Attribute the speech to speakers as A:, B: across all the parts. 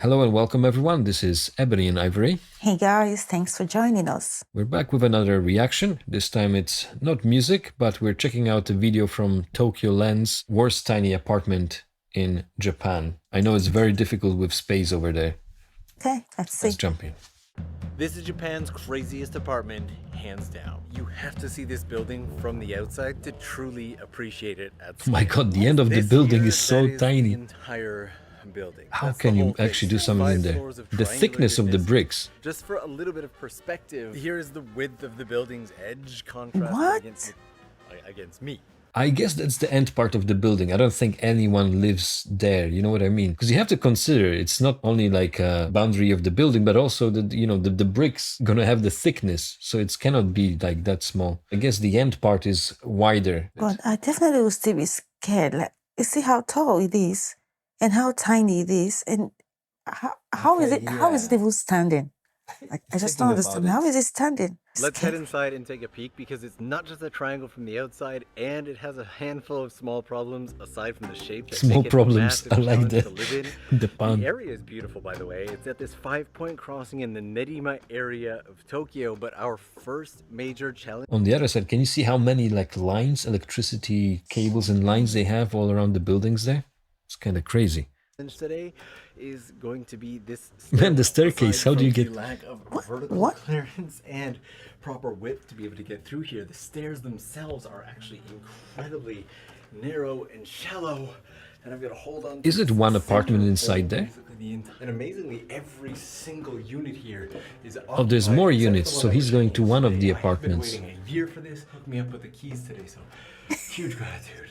A: Hello and welcome everyone, this is Ebony and Ivory.
B: Hey guys, thanks for joining us.
A: We're back with another reaction. This time it's not music, but we're checking out a video from Tokyo Lens, worst tiny apartment in Japan. I know it's very difficult with space over there.
B: Okay, let's see.
A: Let's jump in.
C: This is Japan's craziest apartment, hands down. You have to see this building from the outside to truly appreciate it at
A: Oh
C: scale.
A: my god, the end of the building is so tiny.
C: The entire building.
A: How can you actually do something in there? The thickness of the bricks.
C: Just for a little bit of perspective, here is the width of the building's edge contrasted
B: What?
C: against me.
A: I guess that's the end part of the building. I don't think anyone lives there, you know what I mean? Because you have to consider it's not only like a boundary of the building, but also the bricks gonna have the thickness, so it cannot be like that small. I guess the end part is wider.
B: God, I definitely will still be scared. Like, you see how tall it is and how tiny it is, and how is it? How is it even standing? Like, I just don't understand. How is it standing?
C: Let's head inside and take a peek because it's not just a triangle from the outside, and it has a handful of small problems aside from the shape.
A: Small problems. I like the pun.
C: The area is beautiful, by the way. It's at this 5-point crossing in the Nerima area of Tokyo, but our first major challenge.
A: On the other side, can you see how many like lines, electricity cables and lines they have all around the buildings there? It's kind of crazy.
C: Today is going to be this
A: Man, the staircase, how do you get...
C: lack of vertical clearance and proper width to be able to get through here. The stairs themselves are actually incredibly narrow and shallow, and I've got to hold on to...
A: Is it one apartment inside there?
C: And amazingly, every single unit here is
A: Oh, there's more units, so he's going to one of the apartments.
C: I've been waiting a year for this. Hooked me up with the keys today, so huge gratitude.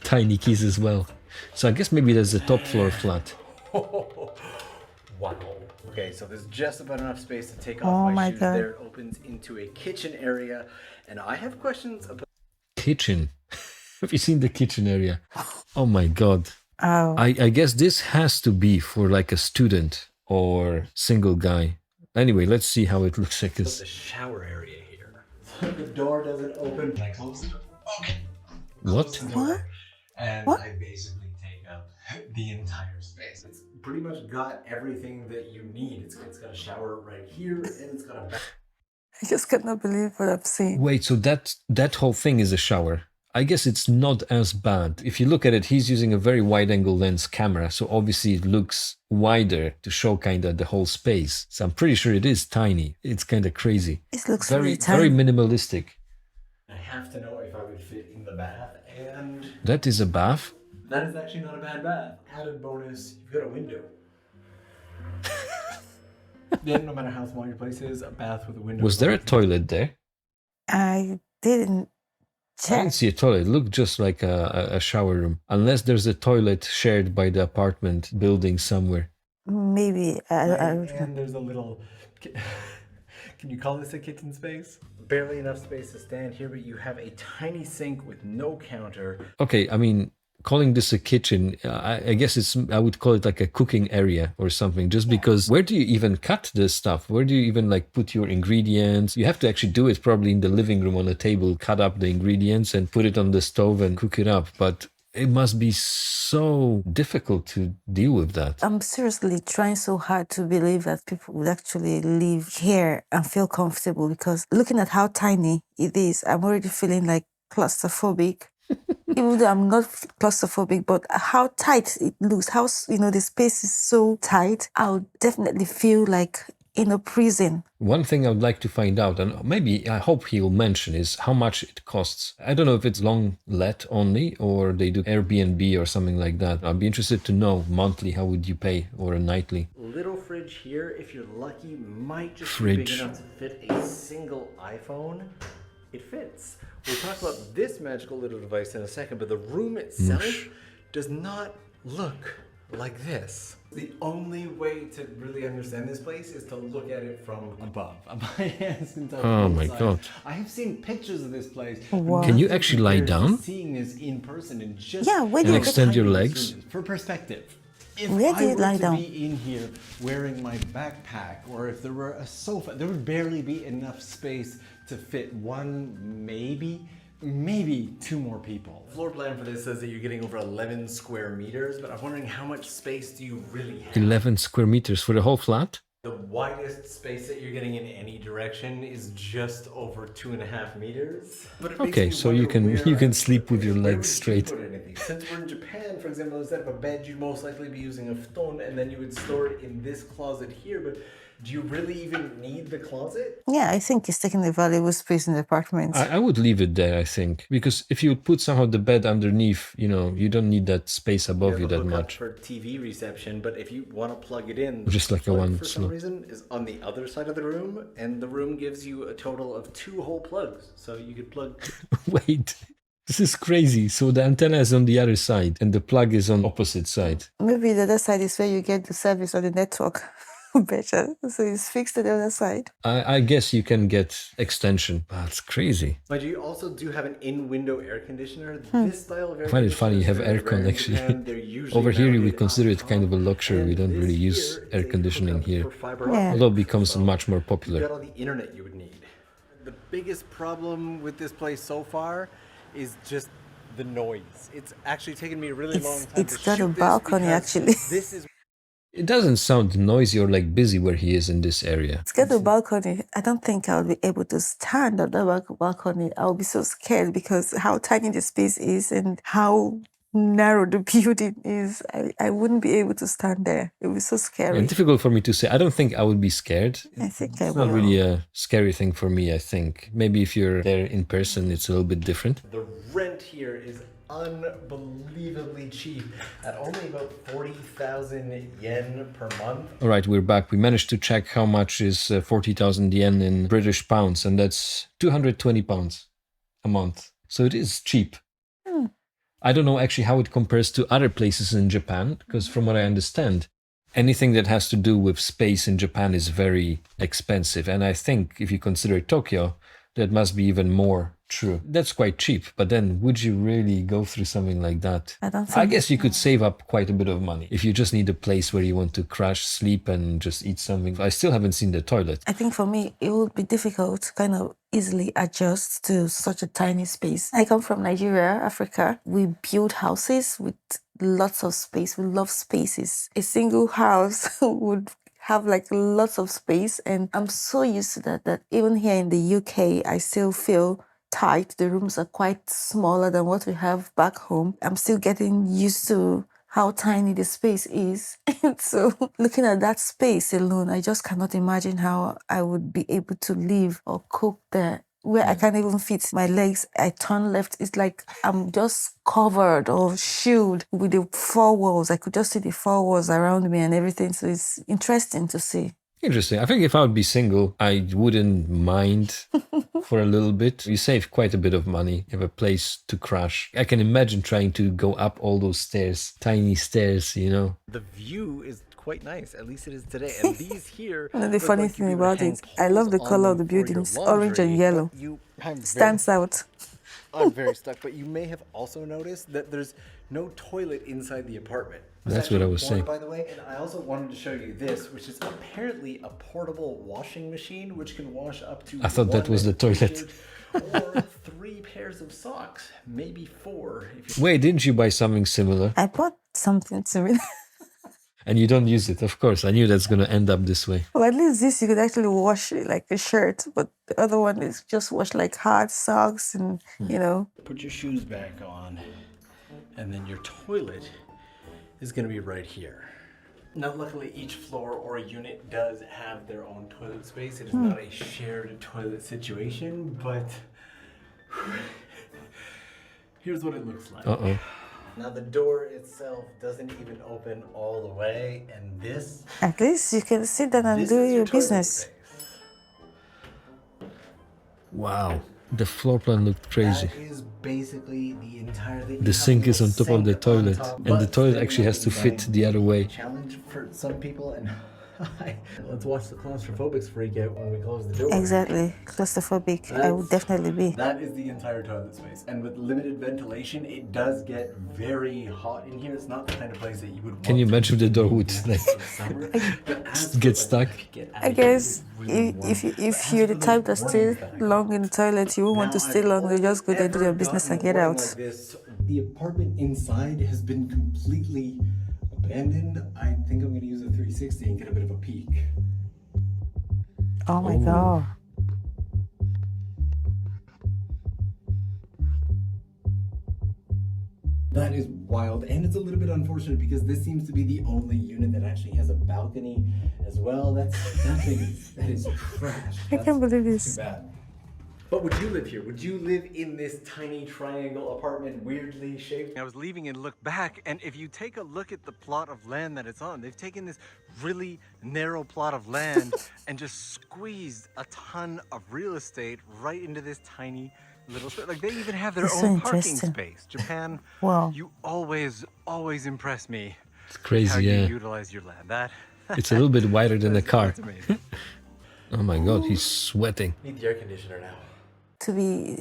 A: Tiny keys as well. So I guess maybe there's a top floor flat.
C: Wow. Okay, so there's just about enough space to take
B: Oh
C: off my
B: my
C: shoes.
B: God.
C: There, it opens into a kitchen area, and I have questions about...
A: Kitchen. Have you seen the kitchen area? Oh my god.
B: Oh,
A: I guess this has to be for like a student or single guy. Anyway, let's see how it looks like.
C: the shower area here. The door doesn't open.
D: I close it. Okay.
A: What?
D: Close the door,
B: What?
D: And
B: What?
D: I basically take up the entire space.
C: It's pretty much got everything that you need. It's got a shower right here, and it's got a bath.
B: I just cannot believe what I'm seeing.
A: Wait, so that whole thing is a shower. I guess it's not as bad. If you look at it, he's using a very wide angle lens camera, so obviously it looks wider to show kind of the whole space. So I'm pretty sure it is tiny. It's kind of crazy.
B: It looks
A: Very,
B: really
A: very
B: tiny.
A: minimalistic.
C: I have to know if I would fit in the bath, and
A: That is a bath.
C: that is actually not a bad bath. Added bonus, you've got a window. Then, no matter how small your place is, a bath with a window.
A: Was there a toilet there?
B: I didn't
A: I didn't
B: check.
A: see a toilet. It looked just like a shower room. Unless there's a toilet shared by the apartment building somewhere.
B: Maybe
C: And there's a little... Can you call this a kitchen space? Barely enough space to stand here, but you have a tiny sink with no counter.
A: Okay, I mean, calling this a kitchen, I guess I would call it like a cooking area or something, just because where do you even cut this stuff? Where do you even like put your ingredients? You have to actually do it probably in the living room on a table, cut up the ingredients and put it on the stove and cook it up. But it must be so difficult to deal with that.
B: I'm seriously trying so hard to believe that people would actually live here and feel comfortable, because looking at how tiny it is, I'm already feeling like claustrophobic. Even though I'm not claustrophobic, but how tight it looks, how, the space is so tight, I'll definitely feel like in a prison.
A: One thing I would like to find out, and maybe I hope he'll mention, is how much it costs. I don't know if it's long let only or they do Airbnb or something like that. I'd be interested to know monthly how would you pay or a nightly.
C: Little fridge here, if you're lucky, might just be
A: Fridge.
C: big enough to fit a single iPhone. It fits. We'll talk about this magical little device in a second, but the room itself does not look like this. The only way to really understand this place is to look at it from above. My hands can touch
A: Oh
C: both
A: my
C: sides.
A: God.
C: I have seen pictures of this place.
B: Wow.
A: Can you actually lie down?
C: Seeing this in person and just
B: Yeah, where do
A: And
B: you
A: extend your
C: tiny
A: legs?
C: surface. For perspective, if
B: Where do
C: I
B: you
C: were
B: lie
C: to
B: down?
C: be in here wearing my backpack, or if there were a sofa, there would barely be enough space to fit one, maybe maybe 2 more people. Floor plan for this says that you're getting over 11 square meters, but I'm wondering how much space do you really have?
A: 11 square meters for the whole flat?
C: The widest space that you're getting in any direction is just over 2.5 meters. But it makes
A: Okay,
C: me
A: so
C: wonder
A: you can
C: where
A: sleep with your
C: where
A: legs
C: would you
A: straight.
C: put anything? Since we're in Japan, for example, instead of a bed, you'd most likely be using a futon, and then you would store it in this closet here. But do you really even need the closet?
B: Yeah, I think it's taking a valuable space in the apartment.
A: I would leave it there, I think, because if you put somehow the bed underneath, you know, you don't need that space above you
C: The
A: that
C: hookup
A: much.
C: for TV reception, but if you want to plug it in,
A: Just like a
C: plug
A: one
C: for some
A: slot.
C: reason is on the other side of the room, and the room gives you a total of 2 whole plugs. So you could plug.
A: Wait, this is crazy. So the antenna is on the other side and the plug is on opposite side.
B: Maybe the other side is where you get the service or the network better. So it's fixed to the other side.
A: I guess you can get extension. That's crazy.
C: But you also do have an in-window air conditioner. This style of air
A: I find it funny you have
C: conditioner is very
A: aircon
C: rare in
A: actually.
C: Japan. They're usually
A: Over here we
C: mounted
A: consider
C: on
A: it kind of a
C: top,
A: luxury. We don't
C: and
A: really
C: this
A: use
C: here
A: air
C: is a
A: conditioning
C: hookup
A: here.
C: for fiber
B: Yeah.
C: optic.
A: Although it becomes
C: So
A: much more
C: you've
A: popular.
C: got all the internet you would need. The biggest problem with this place so far is just the noise. It's actually taken me a really long time
B: It's
C: to
B: got a
C: shoot this
B: balcony,
C: because
B: actually.
C: This is
A: It doesn't sound noisy or like busy where he is in this area.
B: It's got a balcony. I don't think I'll be able to stand on the balcony. I'll be so scared because how tiny the space is and how narrow the building is. I wouldn't be able to stand there. It would be so scary.
A: Yeah, difficult for me to say. I don't think I would be scared.
B: I think I
A: It's
B: will.
A: not really a scary thing for me, I think. Maybe if you're there in person, it's a little bit different.
C: the rent here is unbelievably cheap at only about 40,000 yen per month.
A: All right, we're back. We managed to check how much is 40,000 yen in British pounds, and that's 220 pounds a month. So it is cheap. I don't know actually how it compares to other places in Japan, because from what I understand, anything that has to do with space in Japan is very expensive. And I think if you consider Tokyo, that must be even more true. That's quite cheap, but then would you really go through something like that?
B: I don't
A: I
B: think.
A: guess you could save up quite a bit of money if you just need a place where you want to crash, sleep, and just eat something. I still haven't seen the toilet.
B: I think for me, it would be difficult to kind of easily adjust to such a tiny space. I come from Nigeria, Africa. We build houses with lots of space. We love spaces. A single house would have like lots of space, and I'm so used to that even here in the UK, I still feel tight. The rooms are quite smaller than what we have back home. I'm still getting used to how tiny the space is. So looking at that space alone, I just cannot imagine how I would be able to live or cook there. Where I can't even fit my legs, I turn left. It's like I'm just covered or shielded with the 4 walls. I could just see the 4 walls around me and everything. So it's interesting to see.
A: Interesting. I think if I would be single, I wouldn't mind for a little bit. You save quite a bit of money. You have a place to crash. I can imagine trying to go up all those stairs, tiny stairs, you know.
C: The view is quite nice, at least it is today. And these here.
B: And the
C: look
B: funny
C: like
B: thing
C: you would
B: about
C: hang
B: it, I love the
C: poles
B: color
C: on
B: of the
C: them for your
B: building. It's orange and
C: laundry,
B: yellow.
C: but I'm
B: Stands out.
C: I'm very stuck, but you may have also noticed that there's no toilet inside the apartment.
A: That's what I was saying.
C: By the way, and I also wanted to show you this, which is apparently a portable washing machine, which can wash up to.
A: I thought that was the toilet.
C: t-shirt or 3 pairs of socks, maybe 4. If you
A: Wait, didn't you buy something similar?
B: I bought something similar.
A: And you don't use it, of course. I knew that's going to end up this way.
B: Well, at least this you could actually wash it like a shirt, but the other one is just wash like hard socks and, you know.
C: put your shoes back on, and then your toilet is going to be right here. Now, luckily, each floor or unit does have their own toilet space. It is not a shared toilet situation, but here's what it looks like.
A: Uh-oh.
C: Now, the door itself doesn't even open all the way, and this
B: At least you can sit down and
C: this
B: do
C: is
B: your
C: toilet
B: business.
C: space.
A: Wow. The floor plan looked crazy.
C: That is basically the entire thing.
A: The
C: You have
A: sink
C: a
A: is on top of the
C: sink on
A: toilet,
C: top,
A: and the
C: but
A: toilet
C: then
A: actually has to
C: again,
A: fit the other way.
C: Challenge for some people, and Hi. Let's watch the claustrophobics freak out when we close the door.
B: Exactly. Claustrophobic. I would definitely be.
C: That is the entire toilet space. And with limited ventilation, it does get very hot in here. It's not the kind of place that you would want.
A: Can you
C: to
A: imagine
C: be
A: the door
C: in
A: would
C: in
A: like
C: the summer. But as
A: get
C: for,
A: stuck?
C: if you get out
B: I
C: of here, it
B: guess
C: is really warm.
B: if
C: But
B: you're
C: as
B: the
C: for
B: type that stay
C: warnings that I got,
B: long in the toilet, you won't want to
C: now,
B: stay
C: I've
B: long. You just go there, do
C: only
B: your business,
C: ever
B: and get
C: gotten a
B: out.
C: warning like this. The apartment inside has been completely abandoned. I think I'm going to use a 360 and get a bit of a peek.
B: Oh my
A: Oh.
B: god.
C: That is wild, and it's a little bit unfortunate because this seems to be the only unit that actually has a balcony as well. That is trash.
B: I can't believe
C: That's
B: this.
C: too bad. But would you live here? Would you live in this tiny triangle apartment, weirdly shaped? I was leaving and looked back, and if you take a look at the plot of land that it's on, they've taken this really narrow plot of land and just squeezed a ton of real estate right into this tiny little space. Like, they even have their
B: It's so
C: own parking
B: interesting.
C: space. Japan,
B: Wow.
C: you always impress me.
A: It's
C: How
A: crazy,
C: you
A: yeah.
C: utilize your land. That
A: It's a little bit wider than a car.
C: that's amazing.
A: Oh my god, he's sweating.
C: Need the air conditioner now.
B: To be,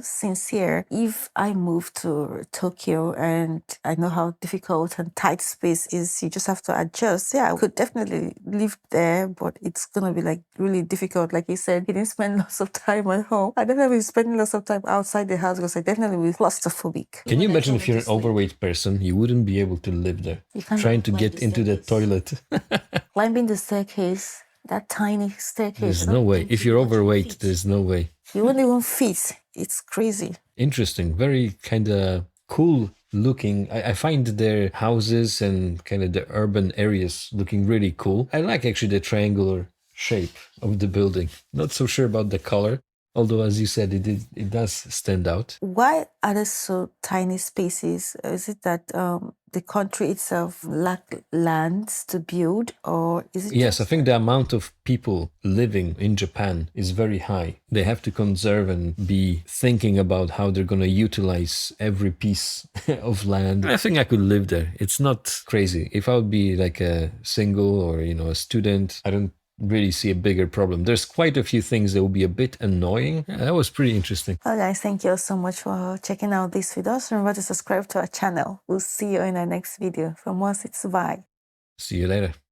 B: sincere, if I move to Tokyo and I know how difficult and tight space is, you just have to adjust. Yeah, I could definitely live there, but it's gonna be like really difficult. Like you said, you didn't spend lots of time at home. I definitely be spending lots of time outside the house because I definitely be claustrophobic.
A: Can you imagine if you're an overweight person, you wouldn't be able to live there?
B: You can't
A: Trying to
B: climb
A: get
B: the
A: into the
B: staircase.
A: toilet.
B: Climbing the staircase, that tiny staircase.
A: There's no way. If you're overweight, there's no way.
B: You won't even fit. It's crazy.
A: Interesting. Very kind of cool looking. I find their houses and kind of the urban areas looking really cool. I like actually the triangular shape of the building. Not so sure about the color, although as you said, it does stand out.
B: Why are there so tiny spaces? Is it that the country itself lack lands to build, or is it?
A: Yes, I think the amount of people living in Japan is very high. They have to conserve and be thinking about how they're going to utilize every piece of land. I think I could live there. It's not crazy. If I would be like a single or, a student, I don't really see a bigger problem. There's quite a few things that will be a bit annoying. Yeah, that was pretty interesting.
B: Well, guys, thank you all so much for checking out this video. Also, remember to subscribe to our channel. We'll see you in our next video. From us, it's bye.
A: See you later.